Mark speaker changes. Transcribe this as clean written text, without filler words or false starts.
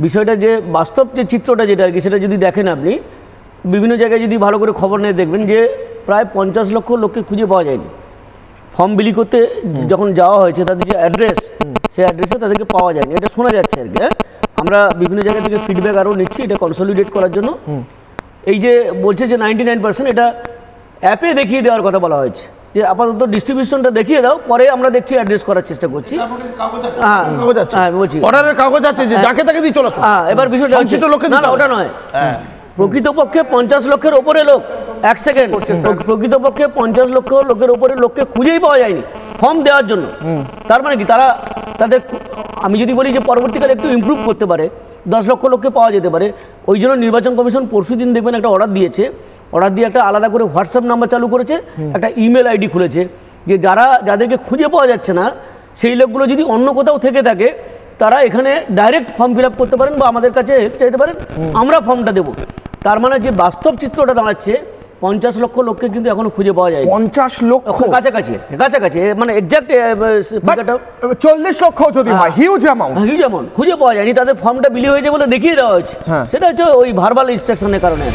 Speaker 1: বিষয়টা যে বাস্তব যে চিত্রটা যেটা আর কি সেটা যদি দেখেন আপনি বিভিন্ন জায়গায় যদি ভালো করে খবর নিয়ে দেখবেন যে প্রায় 50 লক্ষ লোককে খুঁজে পাওয়া যায়নি। ফর্ম বিলি করতে যখন যাওয়া হয়েছে তাদের যে অ্যাড্রেস সেই অ্যাড্রেসে তাদেরকে পাওয়া যায়নি, এটা শোনা যাচ্ছে আর কি। আমরা বিভিন্ন জায়গা থেকে ফিডব্যাক আরও নিচ্ছি এটা কনসলিডেট করার জন্য। এই যে বলছে যে 99% এটা অ্যাপে দেখিয়ে দেওয়ার কথা বলা হয়েছে, যে আপাতত ডিস্ট্রিবিউশনটা দেখিয়ে দাও, পরে আমরা দেখছি অ্যাড্রেস করার চেষ্টা করছি। হ্যাঁ বলছি
Speaker 2: অর্ডারের কাগজ আছে যে যাকে তাকে দিয়ে চলে আসো।
Speaker 1: হ্যাঁ এবার বিষয়টা না ওটা নয়, প্রকৃতপক্ষে 50 লক্ষের ওপরে লোক, এক সেকেন্ড, প্রকৃতপক্ষে 50 লক্ষ লোকের ওপরে লোককে খুঁজেই পাওয়া যায়নি ফর্ম দেওয়ার জন্য। তার মানে কি তারা তাদের, আমি যদি বলি যে পরবর্তীকালে একটু ইমপ্রুভ করতে পারে, 10 লক্ষ লোককে পাওয়া যেতে পারে। ওই জন্য নির্বাচন কমিশন পরশুদিন দেখবেন একটা অর্ডার দিয়েছে, অর্ডার দিয়ে একটা আলাদা করে হোয়াটসঅ্যাপ নাম্বার চালু করেছে, একটা ইমেল আইডি খুলেছে, যে যাদেরকে খুঁজে পাওয়া যাচ্ছে না সেই লোকগুলো যদি অন্য কোথাও থেকে থাকে তারা এখানে ডাইরেক্ট ফর্ম ফিল আপ করতে পারেন বা আমাদের কাছে হেল্প চাইতে পারেন, আমরা ফর্মটা দেবো। তার মানে যে বাস্তব চিত্রটা দাঁড়াচ্ছে 50 লক্ষ লোককে কিন্তু এখনো খুঁজে পাওয়া যায়।
Speaker 3: 50 লক্ষ
Speaker 1: কাছাকাছি মানে এক্সাক্ট
Speaker 3: 40 লক্ষ যদি হয়, হিউজ অ্যামাউন্ট
Speaker 1: খুঁজে পাওয়া যায়নি, তাদের ফর্মটা বিলি হয়েছে বলে দেখিয়ে দেওয়া হয়েছে। সেটা হচ্ছে ওই ভার্বাল ইনস্ট্রাকশনের কারণে।